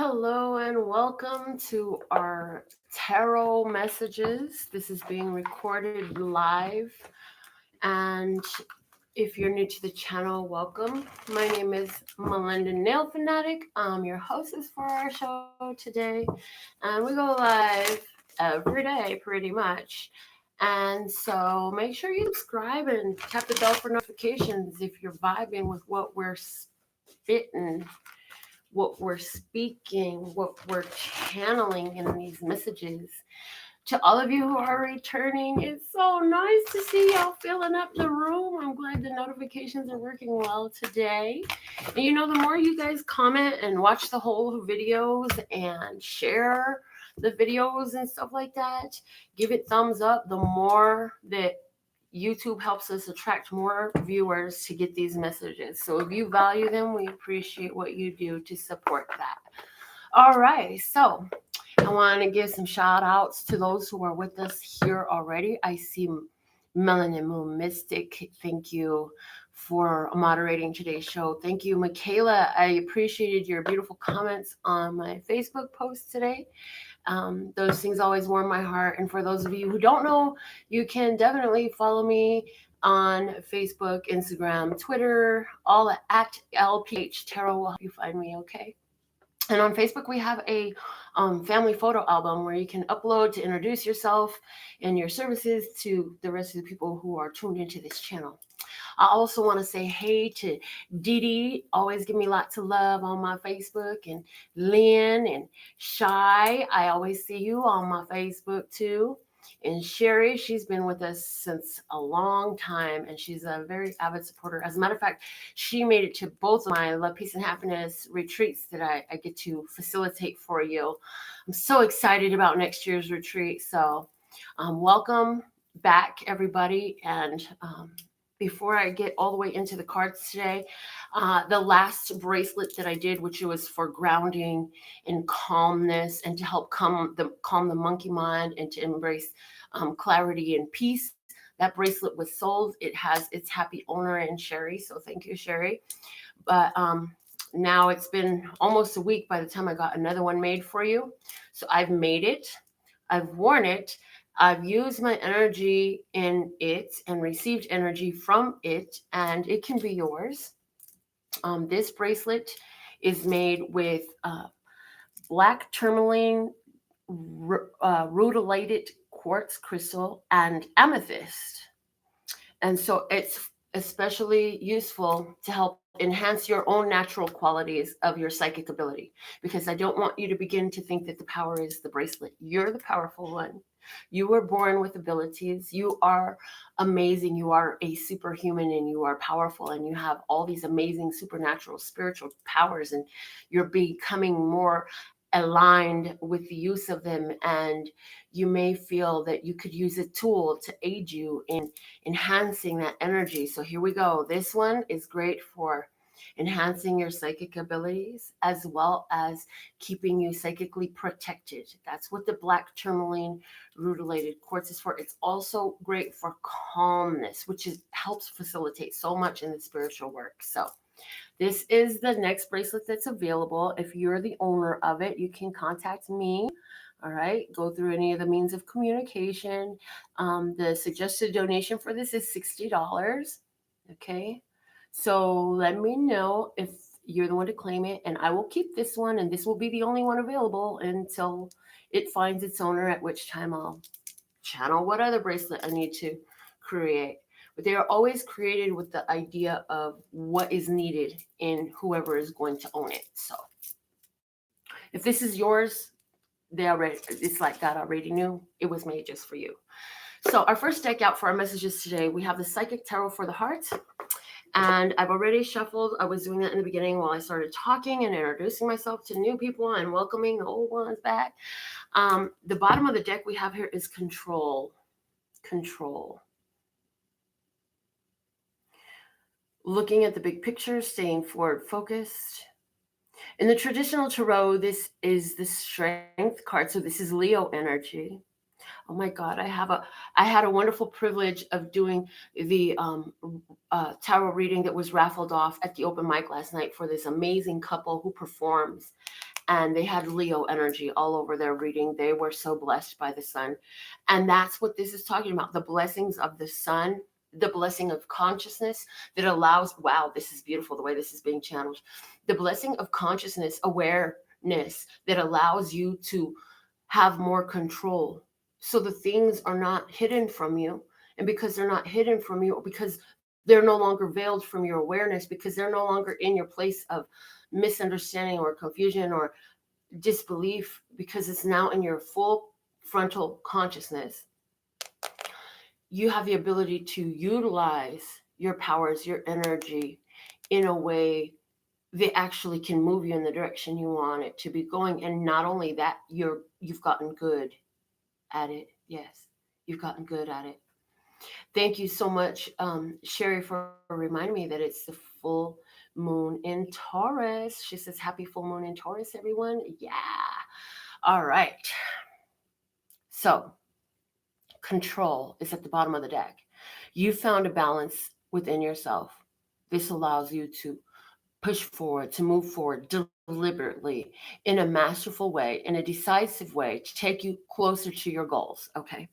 Hello and welcome to our tarot messages. This is being recorded live. And if you're new to the channel, welcome. My name is Melinda NailFanatic. I'm your hostess for our show today. And we go live every day pretty much. And so make sure you subscribe and tap the bell for notifications if you're vibing with what we're spitting, what we're speaking, what we're channeling in these messages. To all of you who are returning, it's so nice to see y'all filling up the room. I'm glad the notifications are working well today. And the more you guys comment and watch the whole videos and share the videos and stuff like that, give it thumbs up, the more that YouTube helps us attract more viewers to get these messages. So if you value them, we appreciate what you do to support that. All right. So I want to give some shout outs to those who are with us here already. I see Melanin Moon Mystic. Thank you for moderating today's show. Thank you, Michaela. I appreciated your beautiful comments on my Facebook post today. Those things always warm my heart. And for those of you who don't know, you can definitely follow me on Facebook, Instagram, Twitter, all at LPH Tarot will help you find me, okay? And on Facebook, we have a family photo album where you can upload to introduce yourself and your services to the rest of the people who are tuned into this channel. I also want to say hey to Dee Dee. Always give me lots of love on my Facebook. And Lynn and Shy. I always see you on my Facebook too. And Sherry, she's been with us since a long time, and she's a very avid supporter. As a matter of fact, she made it to both of my Love, Peace, and Happiness retreats that I get to facilitate for you. I'm so excited about next year's retreat. So welcome back, everybody. And before I get all the way into the cards today, the last bracelet that I did, which was for grounding and calmness and to help calm the monkey mind and to embrace clarity and peace. That bracelet was sold. It has its happy owner in Sherry. So thank you, Sherry. But now it's been almost a week by the time I got another one made for you. So I've made it. I've worn it. I've used my energy in it and received energy from it, and it can be yours. This bracelet is made with black tourmaline, rutilated quartz crystal, and amethyst. And so it's especially useful to help enhance your own natural qualities of your psychic ability, because I don't want you to begin to think that the power is the bracelet. You're the powerful one. You were born with abilities. You are amazing. You are a superhuman, and you are powerful, and you have all these amazing supernatural spiritual powers, and you're becoming more aligned with the use of them. And you may feel that you could use a tool to aid you in enhancing that energy. So here we go. This one is great for enhancing your psychic abilities as well as keeping you psychically protected. That's what the black tourmaline rutilated quartz is for. It's also great for calmness, which helps facilitate so much in the spiritual work. So this is the next bracelet that's available. If you're the owner of it, you can contact me. All right, go through any of the means of communication. The suggested donation for this is $60. Okay, so let me know if you're the one to claim it, and I will keep this one, and this will be the only one available until it finds its owner, at which time I'll channel what other bracelet I need to create. But they are always created with the idea of what is needed in whoever is going to own it. So if this is yours, it's like God already knew it was made just for you. So our first deck out for our messages today, we have the Psychic Tarot for the Heart. And I've already shuffled. I was doing that in the beginning while I started talking and introducing myself to new people and welcoming the old ones back. The bottom of the deck we have here is control. Control. Looking at the big picture, staying forward focused. In the traditional tarot, this is the Strength card. So this is Leo energy. Oh my God, I had a wonderful privilege of doing the tarot reading that was raffled off at the open mic last night for this amazing couple who performs. and they had Leo energy all over their reading. They were so blessed by the sun. And that's what this is talking about, the blessings of the sun, the blessing of consciousness that allows, wow, this is beautiful the way this is being channeled. The blessing of consciousness, awareness that allows you to have more control. So the things are not hidden from you. And because they're not hidden from you, because they're no longer veiled from your awareness, because they're no longer in your place of misunderstanding or confusion or disbelief, because it's now in your full frontal consciousness, you have the ability to utilize your powers, your energy in a way that actually can move you in the direction you want it to be going. And not only that, you've gotten good at it. Yes, you've gotten good at it. Thank you so much, Sherry, for reminding me that it's the full moon in Taurus. She says, happy full moon in Taurus, everyone. Yeah. All right. So, control is at the bottom of the deck. You found a balance within yourself. This allows you to push forward, to move forward deliberately in a masterful way, in a decisive way to take you closer to your goals. Okay.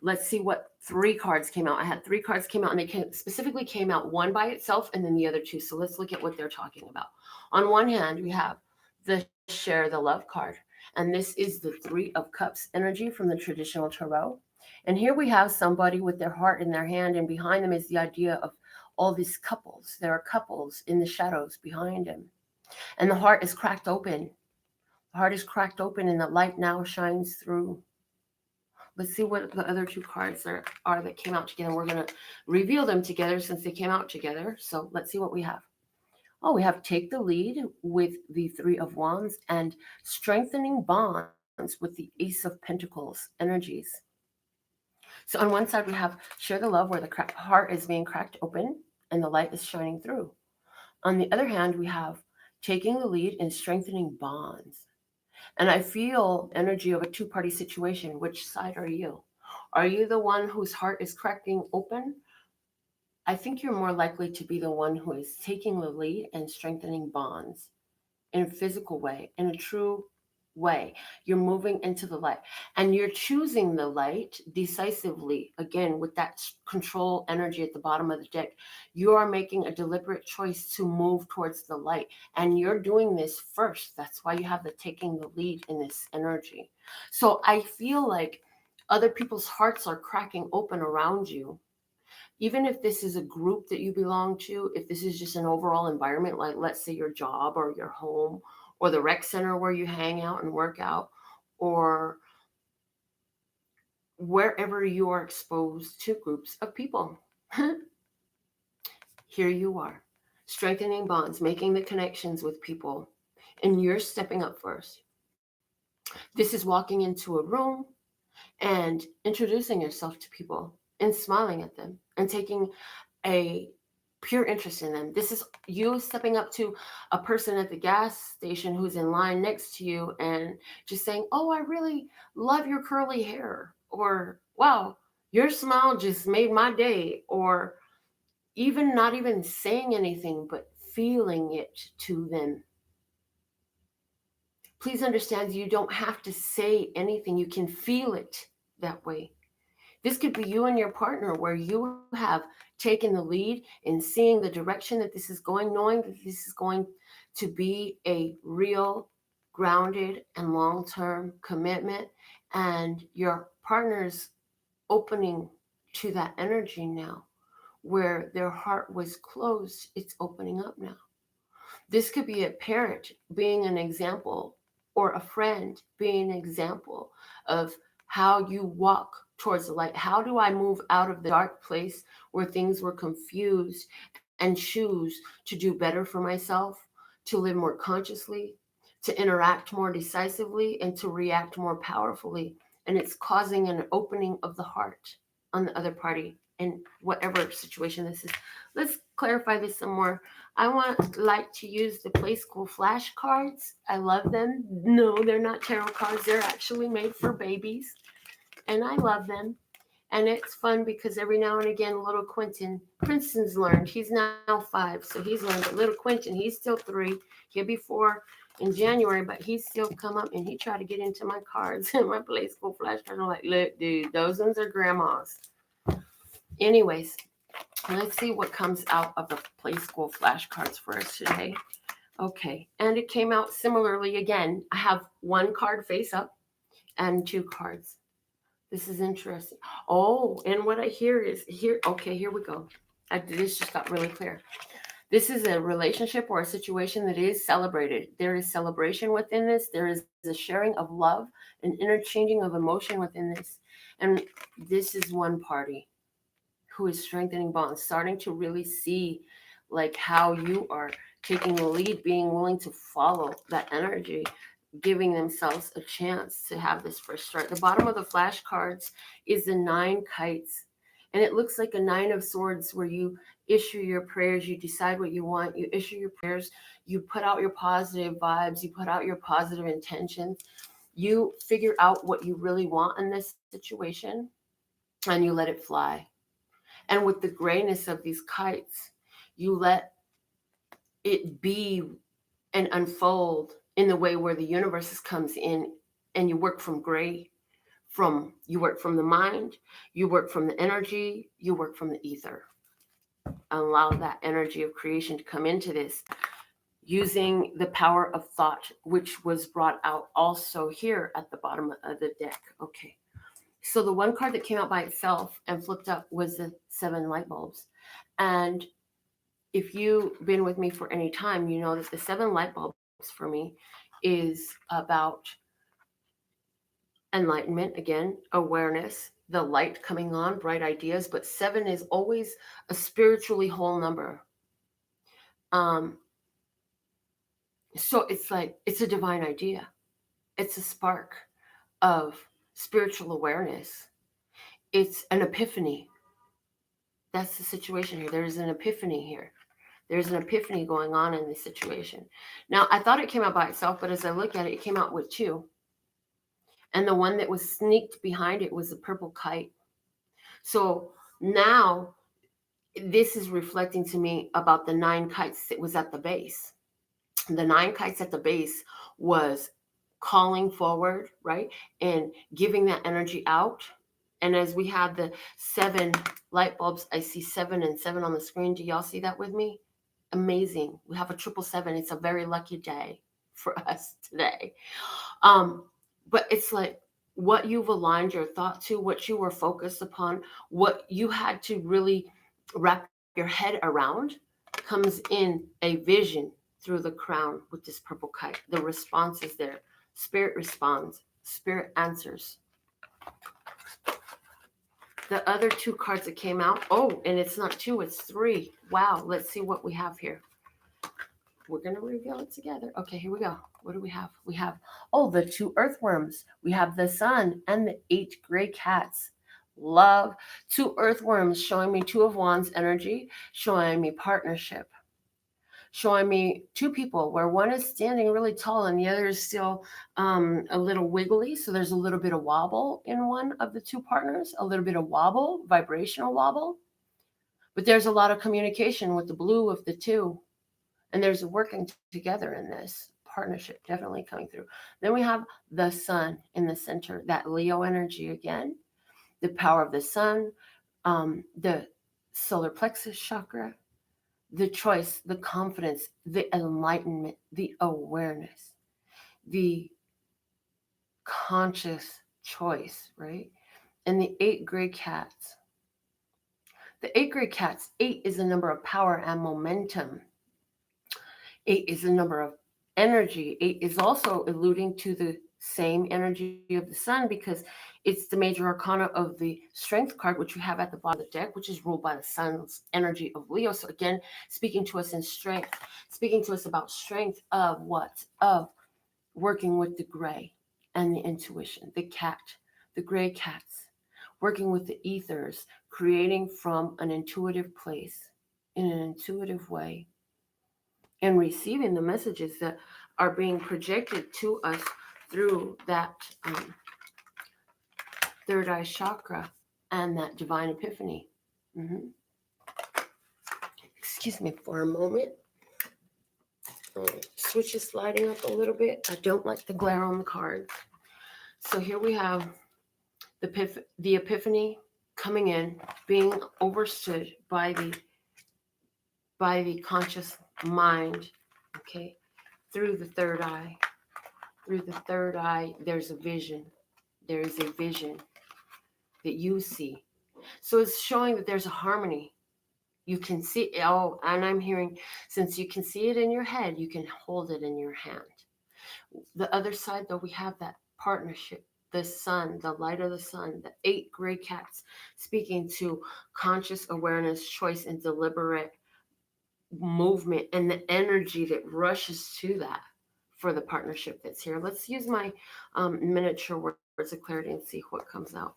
Let's see what three cards came out. I had three cards came out, and they specifically came out one by itself and then the other two. So let's look at what they're talking about. On one hand, we have the share the love card, and this is the Three of Cups energy from the traditional tarot. And here we have somebody with their heart in their hand, and behind them is the idea of all these couples. There are couples in the shadows behind him, and the heart is cracked open. The heart is cracked open, and the light now shines through. Let's see what the other two cards are that came out together. We're going to reveal them together since they came out together. So let's see what we have. Oh, we have Take the Lead with the Three of Wands and Strengthening Bonds with the Ace of Pentacles energies. So on one side, we have Share the Love, where the heart is being cracked open and the light is shining through. On the other hand, we have Taking the Lead and Strengthening Bonds. And I feel energy of a two-party situation. Which side are you? Are you the one whose heart is cracking open? I think you're more likely to be the one who is taking the lead and strengthening bonds in a physical way, in a true way. You're moving into the light, and you're choosing the light decisively. Again, with that control energy at the bottom of the deck, you are making a deliberate choice to move towards the light, and you're doing this first. That's why you have the taking the lead in this energy. So I feel like other people's hearts are cracking open around you. Even if this is a group that you belong to, if this is just an overall environment, like let's say your job or your home or the rec center where you hang out and work out, or wherever you are exposed to groups of people. Here you are, strengthening bonds, making the connections with people, and you're stepping up first. This is walking into a room and introducing yourself to people and smiling at them and taking a pure interest in them. This is you stepping up to a person at the gas station who's in line next to you and just saying, "Oh, I really love your curly hair," or "Wow, your smile just made my day," or even not even saying anything but feeling it to them. Please understand, you don't have to say anything. You can feel it that way. This could be you and your partner, where you have taken the lead in seeing the direction that this is going, knowing that this is going to be a real, grounded, and long term commitment. And your partner's opening to that energy now, where their heart was closed, it's opening up now. This could be a parent being an example, or a friend being an example of how you walk towards the light. How do I move out of the dark place where things were confused and choose to do better for myself, to live more consciously, to interact more decisively, and to react more powerfully? And it's causing an opening of the heart on the other party in whatever situation this is. Let's clarify this some more. I like to use the Play School flashcards. I love them. No, they're not tarot cards. They're actually made for babies, and I love them. And it's fun because every now and again, little Princeton's learned. He's now 5, so he's learned. But little Quentin, he's still 3. He'll be 4 in January, but he's still come up and he tried to get into my cards and my Play School flashcards. I'm like, look, dude, those ones are grandma's. Anyways, let's see what comes out of the Play School flashcards for us today. Okay, and it came out similarly again. I have 1 card face up and 2 cards. This is interesting. Oh, and what I hear is here. Okay, here we go. This just got really clear. This is a relationship or a situation that is celebrated. There is celebration within this. There is a sharing of love, an interchanging of emotion within this. And this is one party who is strengthening bonds, starting to really see like how you are taking the lead, being willing to follow that energy, giving themselves a chance to have this first start. The bottom of the flashcards is the 9 kites, and it looks like a 9 of swords where you issue your prayers, you decide what you want, you issue your prayers, you put out your positive vibes, you put out your positive intentions, you figure out what you really want in this situation, and you let it fly. And with the grayness of these kites, you let it be and unfold in the way where the universe comes in, and you work from gray. You work from the mind, you work from the energy, you work from the ether. Allow that energy of creation to come into this using the power of thought, which was brought out also here at the bottom of the deck. Okay. So the 1 card that came out by itself and flipped up was the 7 light bulbs. And if you've been with me for any time, you know that the 7 light bulbs for me is about enlightenment, again, awareness, the light coming on, bright ideas. But 7 is always a spiritually whole number. So it's like, it's a divine idea. It's a spark of spiritual awareness. It's an epiphany. That's the situation here. There's an epiphany here. There's an epiphany going on in this situation. Now, I thought it came out by itself, but as I look at it, it came out with 2. And the one that was sneaked behind it was a purple kite. So now this is reflecting to me about the 9 kites that was at the base. The 9 kites at the base was calling forward, right? And giving that energy out. And as we have the 7 light bulbs, I see 7 and 7 on the screen. Do y'all see that with me? Amazing. We have a 777. It's a very lucky day for us today. But it's like what you've aligned your thought to, what you were focused upon, what you had to really wrap your head around comes in a vision through the crown with this purple kite. The response is there. Spirit responds. Spirit answers. The other 2 cards that came out, oh, and it's not 2, it's 3. Wow, let's see what we have here. We're going to reveal it together. Okay, here we go. What do we have? We have, the 2 earthworms. We have the sun and the 8 gray cats. Love. 2 earthworms showing me 2 of wands energy, showing me partnership, showing me 2 people where one is standing really tall and the other is still a little wiggly. So there's a little bit of wobble in one of the 2 partners, a little bit of wobble, vibrational wobble. But there's a lot of communication with the blue of the 2. And there's a working together in this partnership definitely coming through. Then we have the sun in the center, that Leo energy again, the power of the sun, the solar plexus chakra, the choice, the confidence, the enlightenment, the awareness, the conscious choice, right? And the 8 gray cats. The 8 gray cats, 8 is a number of power and momentum. 8 is a number of energy. 8 is also alluding to the same energy of the sun because it's the major arcana of the strength card, which you have at the bottom of the deck, which is ruled by the sun's energy of Leo. So again, speaking to us in strength, speaking to us about strength of what? Of working with the gray and the intuition, the cat, the gray cats, working with the ethers, creating from an intuitive place in an intuitive way, and receiving the messages that are being projected to us through that 3rd eye chakra and that divine epiphany. Mm-hmm. Excuse me for a moment. Switch is sliding up a little bit. I don't like the glare on the cards. So here we have the epiphany coming in, being overstood by the conscious mind, okay, through the third eye. Through the third eye, there's a vision. There is a vision that you see. So it's showing that there's a harmony. You can see, oh, and I'm hearing, since you can see it in your head, you can hold it in your hand. The other side, though, we have that partnership, the sun, the light of the sun, the 8 gray cats speaking to conscious awareness, choice, and deliberate movement, and the energy that rushes to that for the partnership that's here. Let's use my miniature words of clarity and see what comes out.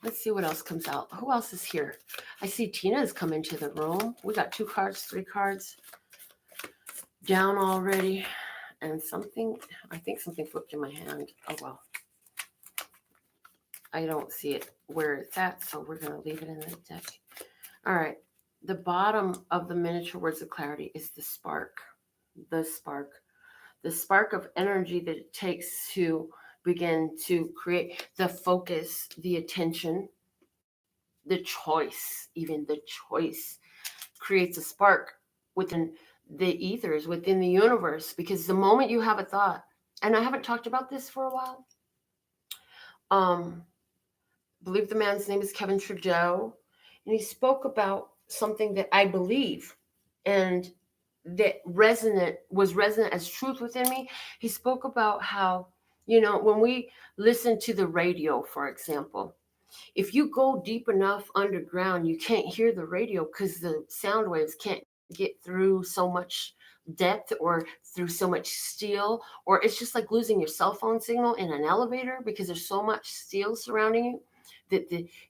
Let's see what else comes out. Who else is here? I see Tina has come into the room. We got 2 cards, 3 cards down already. And I think something flipped in my hand. Oh, well. I don't see it where it's at, so we're going to leave it in the deck. All right. The bottom of the miniature words of clarity is the spark. The spark of energy that it takes to begin to create the focus, the attention, the choice, even the choice creates a spark within the ethers, within the universe, because the moment you have a thought, and I haven't talked about this for a while, I believe the man's name is Kevin Trudeau, and he spoke about something that I believe and that was resonant as truth within me. He spoke about how, when we listen to the radio, for example, if you go deep enough underground, you can't hear the radio because the sound waves can't get through so much depth or through so much steel, or it's just like losing your cell phone signal in an elevator because there's so much steel surrounding you that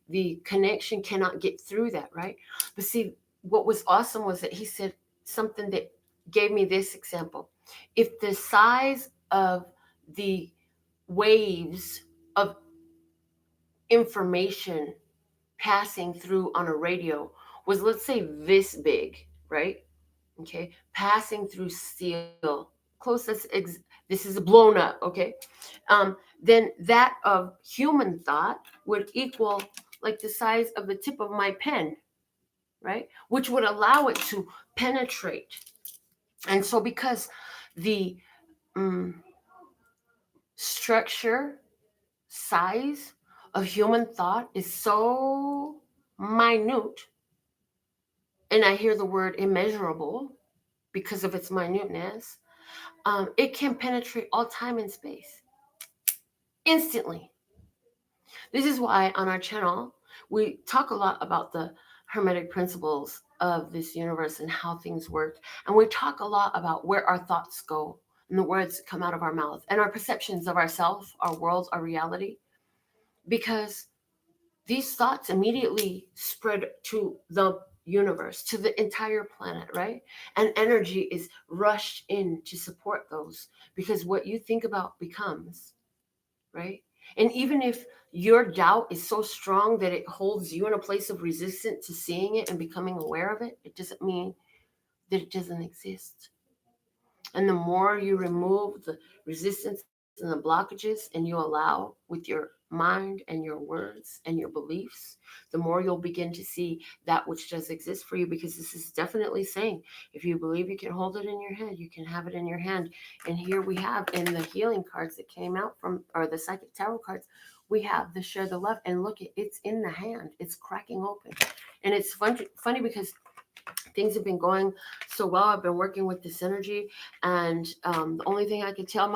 the connection cannot get through that, right? But see, what was awesome was that he said something that gave me this example. If the size of the waves of information passing through on a radio was, let's say, this big, right? Okay, passing through steel, close. This is blown up. Okay, then that of human thought would equal like the size of the tip of my pen, right? Which would allow it to penetrate. And so, because the structure, size of human thought is so minute, and I hear the word immeasurable because of its minuteness, it can penetrate all time and space instantly. This is why on our channel, we talk a lot about the hermetic principles of this universe and how things work. And we talk a lot about where our thoughts go and the words that come out of our mouth and our perceptions of ourselves, our world, our reality. Because these thoughts immediately spread to the universe, to the entire planet, right? And energy is rushed in to support those, because what you think about becomes, right? And even if your doubt is so strong that it holds you in a place of resistance to seeing it and becoming aware of it, it doesn't mean that it doesn't exist. And the more you remove the resistance and the blockages and you allow with your mind and your words and your beliefs, the more you'll begin to see that which does exist for you. Because this is definitely saying, if you believe you can hold it in your head, you can have it in your hand. And here we have in the healing cards that came out from, or the psychic tarot cards, we have the share the love. And look, it's in the hand. It's cracking open. And it's funny because things have been going so well. I've been working with this energy, and the only thing I could tell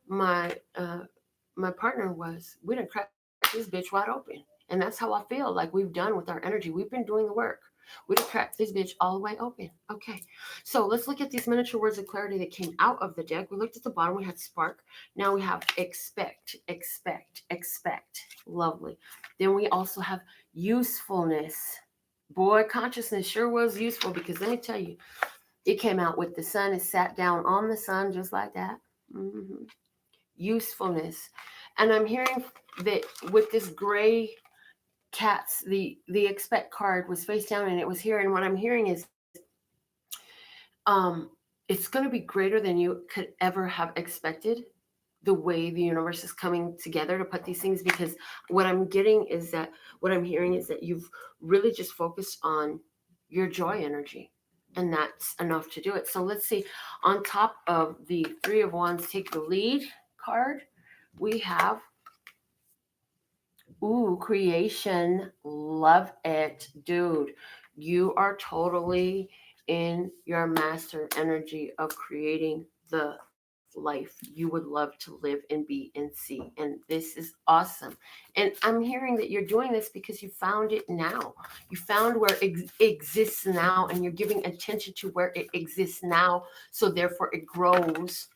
my partner was, we done cracked this bitch wide open. And that's how I feel like we've done with our energy. We've been doing the work. We done cracked this bitch all the way open. Okay, so let's look at these miniature words of clarity that came out of the deck. We looked at the bottom. We had spark. Now we have expect, expect, expect. Lovely. Then we also have usefulness. Boy, consciousness sure was useful, because let me tell you, it came out with the sun is sat down on the sun just like that. Usefulness. And I'm hearing that with this gray cats, the expect card was face down and it was here. And what I'm hearing is um, it's going to be greater than you could ever have expected, the way the universe is coming together to put these things. Because what I'm getting is that, what I'm hearing is that you've really just focused on your joy energy, and that's enough to do it. So let's see, on top of the Three of Wands, take the lead card, we have, ooh, creation. Love it, dude. You are totally in your master energy of creating the life you would love to live and be and see. And this is awesome. And I'm hearing that you're doing this because you found it now. You found where it exists now, and you're giving attention to where it exists now. So therefore, it grows.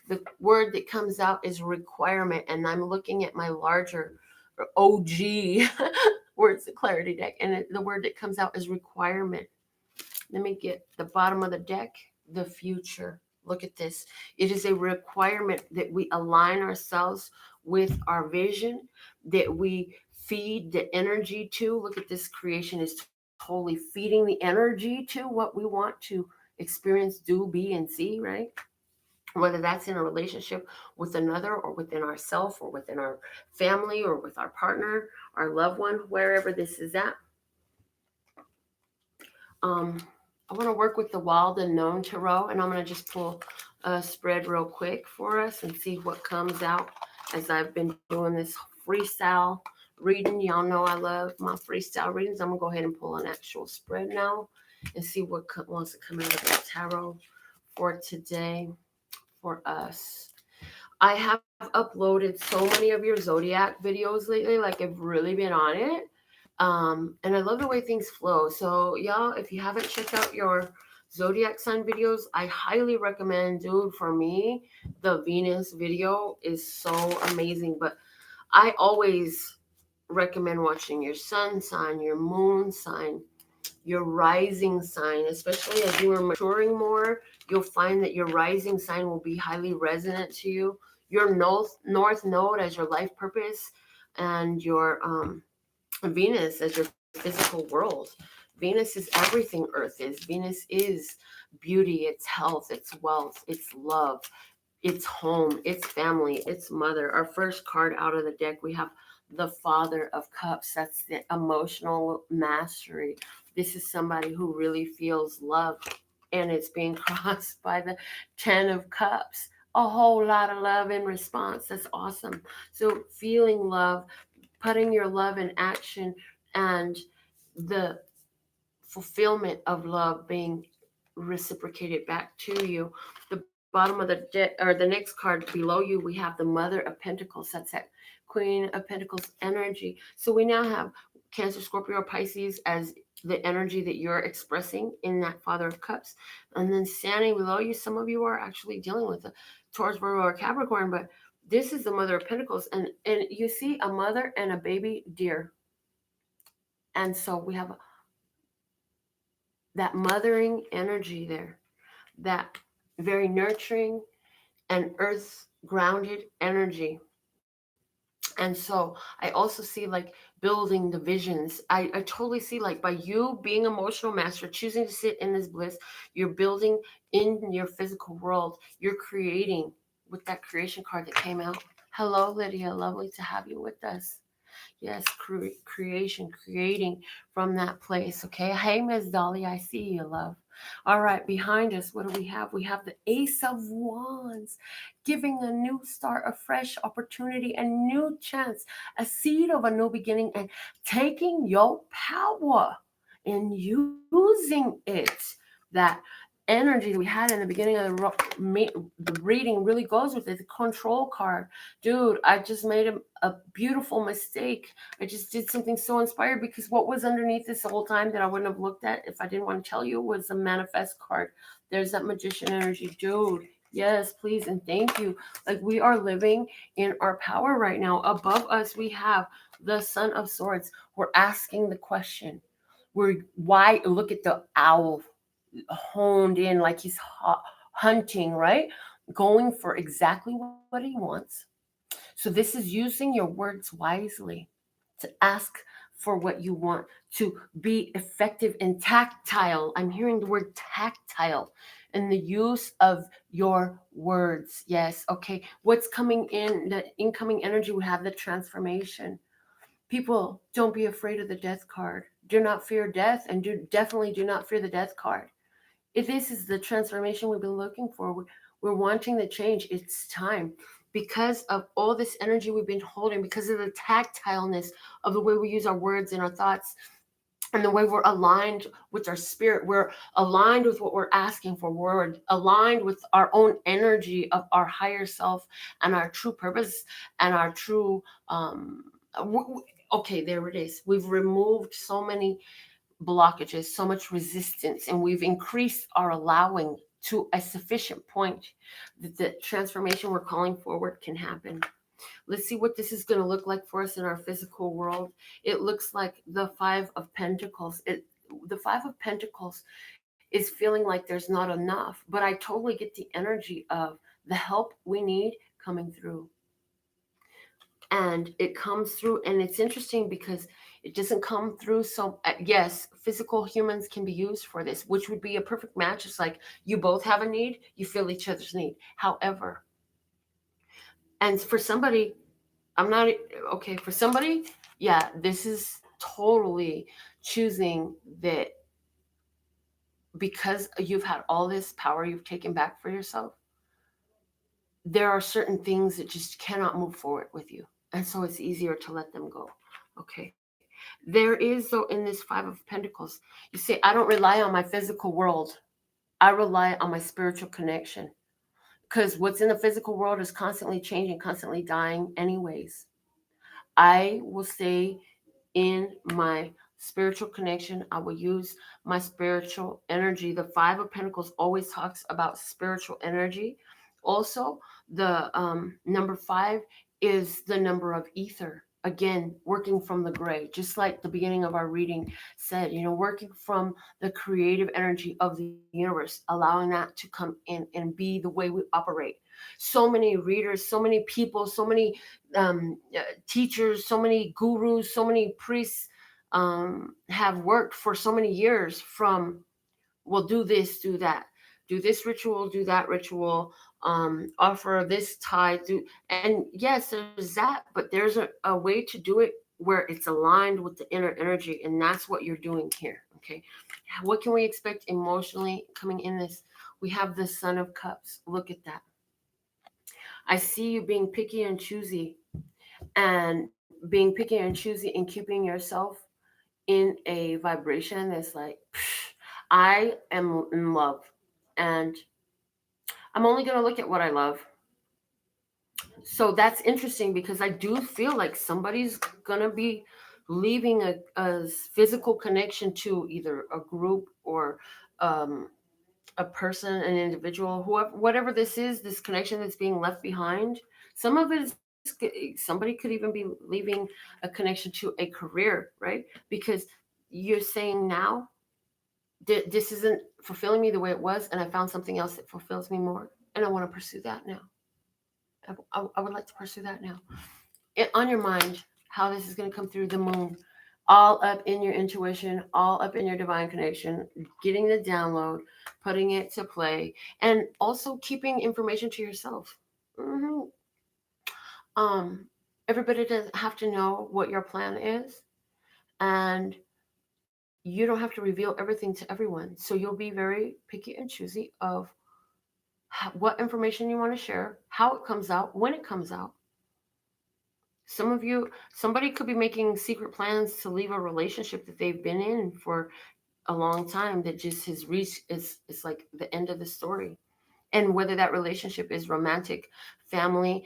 The word that comes out is requirement. And I'm looking at my larger OG words of clarity deck, and the word that comes out is requirement. Let me get the bottom of the deck, the future. Look at this. It is a requirement that we align ourselves with our vision, that we feed the energy to. Look at this, creation is totally feeding the energy to what we want to experience, do, be, and see, right? Whether that's in a relationship with another, or within ourself, or within our family, or with our partner, our loved one, wherever this is at. um, I want to work with the Wild Unknown Tarot, and I'm going to just pull a spread real quick for us and see what comes out as I've been doing this freestyle reading. Y'all know I love my freestyle readings. I'm going to go ahead and pull an actual spread now and see what wants to come out of the tarot for today for us. I have uploaded so many of your Zodiac videos lately, like I've really been on it. And I love the way things flow. So, y'all, if you haven't checked out your zodiac sign videos, I highly recommend, dude. For me, the Venus video is so amazing. But I always recommend watching your sun sign, your moon sign, your rising sign, especially as you are maturing more. You'll find that your rising sign will be highly resonant to you. Your north node as your life purpose, and your Venus as your physical world. Venus is everything Earth is. Venus is beauty, it's health, it's wealth, it's love, it's home, it's family, it's mother. Our first card out of the deck, we have the Father of Cups. That's the emotional mastery. This is somebody who really feels love, and it's being crossed by the Ten of Cups. A whole lot of love in response. That's awesome. So, feeling love, putting your love in action, and the fulfillment of love being reciprocated back to you. The bottom of the deck, or the next card below you, we have the Mother of Pentacles. That's that Queen of Pentacles energy. So we now have Cancer, Scorpio, or Pisces as the energy that you're expressing in that Father of Cups. And then standing below you, some of you are actually dealing with a Taurus, Virgo, or Capricorn, but this is the Mother of Pentacles. And you see a mother and a baby deer. And so we have that mothering energy there, that very nurturing and earth grounded energy. And so I also see like building the visions. I totally see, like, by you being emotional master, choosing to sit in this bliss, you're building in your physical world. You're creating with that creation card that came out. Hello, Lydia. Lovely to have you with us. Yes, creation, creating from that place. Okay. Hey, Miss Dolly, I see you, love. All right, behind us, what do we have? We have the Ace of Wands, giving a new start, a fresh opportunity, a new chance, a seed of a new beginning, and taking your power and using it. That energy that we had in the beginning of the reading really goes with it. The control card. Dude, I just made a beautiful mistake. I just did something so inspired, because what was underneath this whole time that I wouldn't have looked at if I didn't want to tell you was a manifest card. There's that magician energy. Dude, yes, please, and thank you. Like, we are living in our power right now. Above us, we have the Son of Swords. We're asking the question. Why? Look at the owl honed in, like he's hunting, right? Going for exactly what he wants. So this is using your words wisely to ask for what you want, to be effective and tactile. I'm hearing the word tactile in the use of your words. Yes, okay. What's coming in, the incoming energy, we have the transformation. People, don't be afraid of the death card. Do not fear death, and definitely do not fear the death card. If this is the transformation we've been looking for, we're wanting the change. It's time. Because of all this energy we've been holding, because of the tactileness of the way we use our words and our thoughts, and the way we're aligned with our spirit, we're aligned with what we're asking for, we're aligned with our own energy of our higher self and our true purpose and our true okay, there it is. We've removed so many blockages, so much resistance, and we've increased our allowing to a sufficient point that the transformation we're calling forward can happen. Let's see what this is going to look like for us in our physical world. It looks like the Five of Pentacles. The Five of Pentacles is feeling like there's not enough, but I totally get the energy of the help we need coming through. And it comes through, and it's interesting because it doesn't come through. So yes, physical humans can be used for this, which would be a perfect match. It's like you both have a need, you feel each other's need. However, and for somebody, I'm not okay. For somebody, yeah, this is totally choosing that because you've had all this power you've taken back for yourself. There are certain things that just cannot move forward with you, and so it's easier to let them go. Okay. There is, though, in this Five of Pentacles, you say, I don't rely on my physical world. I rely on my spiritual connection. Because what's in the physical world is constantly changing, constantly dying, anyways. I will stay in my spiritual connection. I will use my spiritual energy. The Five of Pentacles always talks about spiritual energy. Also, the number five is the number of ether. Again, working from the gray, just like the beginning of our reading said, working from the creative energy of the universe, allowing that to come in and be the way we operate. So many readers, so many people, so many teachers, so many gurus, so many priests have worked for so many years from, well, do this, do that, do this ritual, do that ritual, offer this tie, do, and yes, there's that, but there's a way to do it where it's aligned with the inner energy, and that's what you're doing here. Okay, what can we expect emotionally coming in this? We have the Son of Cups. Look at that. I see you being picky and choosy, and being picky and choosy and keeping yourself in a vibration that's like, I am in love, and I'm only going to look at what I love. So that's interesting because I do feel like somebody's going to be leaving a physical connection to either a group or um, a person, an individual, whoever, whatever this is, this connection that's being left behind. Some of it is, somebody could even be leaving a connection to a career, right? Because you're saying now, this isn't fulfilling me the way it was, and I found something else that fulfills me more, and I want to pursue that now. I would like to pursue that now. On your mind, how this is going to come through the Moon, all up in your intuition, all up in your divine connection, getting the download, putting it to play, and also keeping information to yourself. hmm Um, Everybody doesn't have to know what your plan is, and you don't have to reveal everything to everyone. So you'll be very picky and choosy of what information you want to share, how it comes out, when it comes out. Some of you, somebody could be making secret plans to leave a relationship that they've been in for a long time that just has reached, is like the end of the story. And whether that relationship is romantic, family,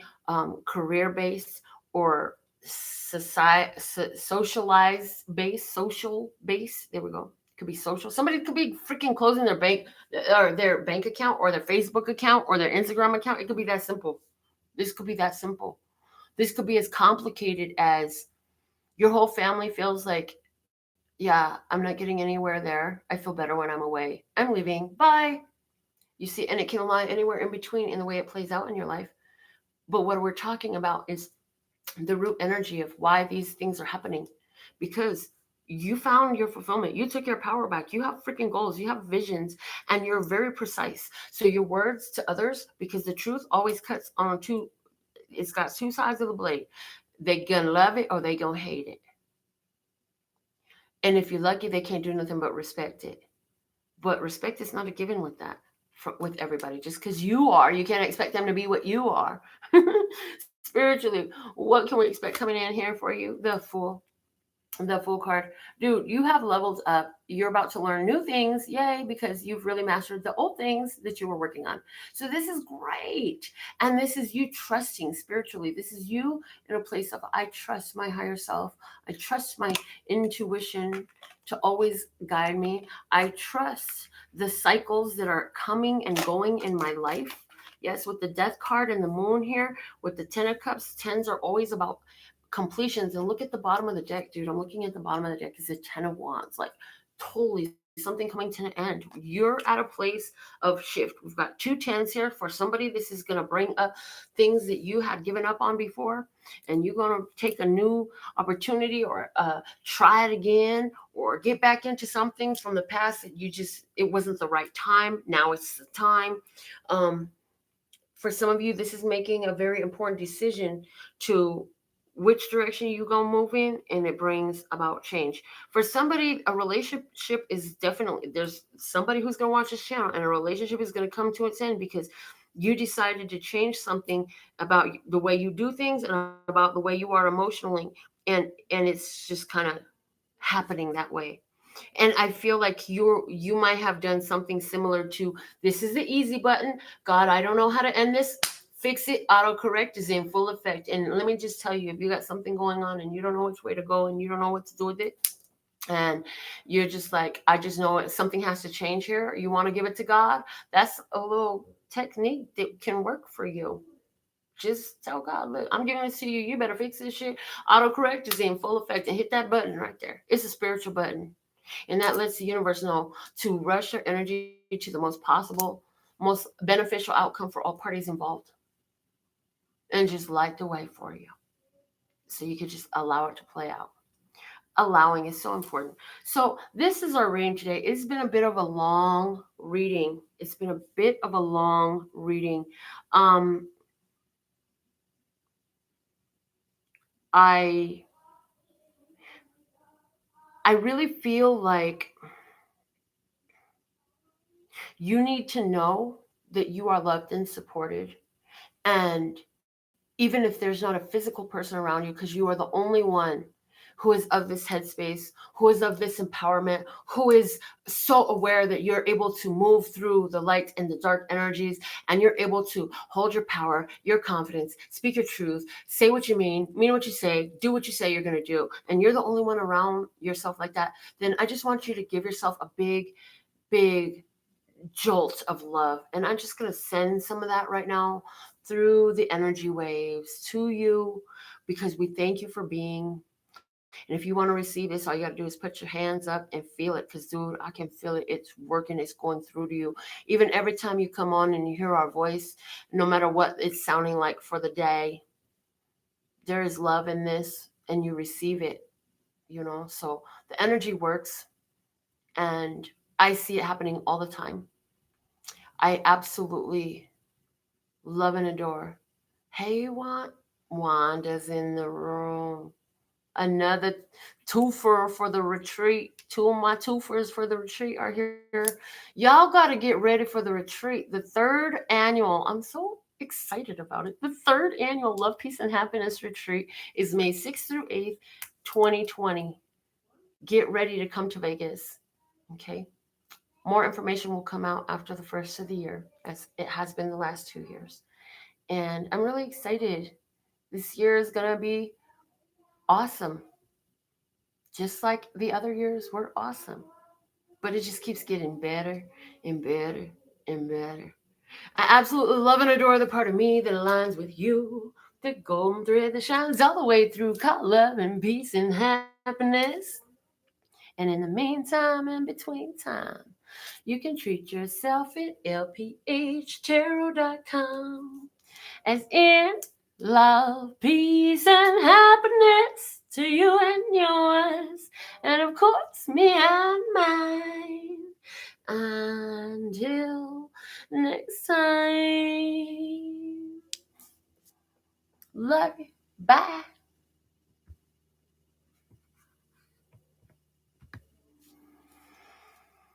career based, or society, socialized based, social based. There we go. Could be social. Somebody could be freaking closing their bank, or their bank account, or their Facebook account, or their Instagram account. It could be that simple. This could be that simple. This could be as complicated as your whole family feels like, yeah, I'm not getting anywhere there. I feel better when I'm away. I'm leaving. Bye. You see, and it can lie anywhere in between in the way it plays out in your life. But what we're talking about is the root energy of why these things are happening. because you found your fulfillment. You took your power back. You have freaking goals. You have visions, and you're very precise. So your words to others, because the truth always cuts on two. It's got two sides of the blade. They gonna love it or they gonna hate it. And if you're lucky, they can't do nothing but respect it. But respect is not a given with that, with everybody. Just because you are, you can't expect them to be what you are. Spiritually, what can we expect coming in here for you? The full card. Dude, you have leveled up. You're about to learn new things. Yay, because you've really mastered the old things that you were working on. So this is great. And this is you trusting spiritually. This is you in a place of I trust my higher self. I trust my intuition to always guide me. I trust the cycles that are coming and going in my life. Yes, with the death card and the moon here, with the 10 of cups, tens are always about completions. And look at the bottom of the deck, dude. I'm looking at the bottom of the deck is the 10 of wands, like totally something coming to an end. You're at a place of shift. We've got two tens here. For somebody, this is going to bring up things that you had given up on before, and you're going to take a new opportunity, or try it again, or get back into something from the past that it wasn't the right time. Now it's the time. um, for some of you, this is making a very important decision to which direction you go move in, and it brings about change. For somebody, a relationship is definitely, there's somebody who's going to watch this channel, and a relationship is going to come to its end because you decided to change something about the way you do things and about the way you are emotionally, and it's just kind of happening that way. And I feel like you might have done something similar to, this is the easy button. God, I don't know how to end this. Fix it. Autocorrect is in full effect. And let me just tell you, if you got something going on and you don't know which way to go and you don't know what to do with it, and you're just like, I just know something has to change here. You want to give it to God. That's a little technique that can work for you. Just tell God, look, I'm giving this to you. You better fix this shit. Autocorrect is in full effect, and hit that button right there. It's a spiritual button. And that lets the universe know to rush your energy to the most possible, most beneficial outcome for all parties involved, and just light the way for you. So you could just allow it to play out. Allowing is so important. So this is our reading today. It's been a bit of a long reading. It's been a bit of a long reading. Um, I I really feel like you need to know that you are loved and supported. And even if there's not a physical person around you, because you are the only one who is of this headspace, who is of this empowerment, who is so aware that you're able to move through the light and the dark energies, and you're able to hold your power, your confidence, speak your truth, say what you mean what you say, do what you say you're going to do, and you're the only one around yourself like that, then I just want you to give yourself a big, big jolt of love. And I'm just going to send some of that right now through the energy waves to you, because we thank you for being. And if you want to receive this, all you got to do is put your hands up and feel it, because, dude, I can feel it. It's working, it's going through to you. Even every time you come on and you hear our voice, no matter what it's sounding like for the day, there is love in this, and you receive it. So the energy works, and I see it happening all the time. I absolutely love and adore. Hey, Wanda's in the room. Another twofer for the retreat. Two of my twofers for the retreat are here. Y'all got to get ready for the retreat. The third annual. I'm so excited about it. The third annual Love, Peace, and Happiness retreat is May 6th through 8th, 2020. Get ready to come to Vegas. Okay. More information will come out after the first of the year, as it has been the last 2 years. And I'm really excited. This year is going to be awesome. Just like the other years were awesome. But it just keeps getting better and better and better. I absolutely love and adore the part of me that aligns with you. The golden thread that shines all the way through, called love and peace and happiness. And in the meantime, in between time, you can treat yourself at lphtarot.com, as in love, peace, and happiness to you and yours, and of course me and mine. Until next time. Love you. Bye.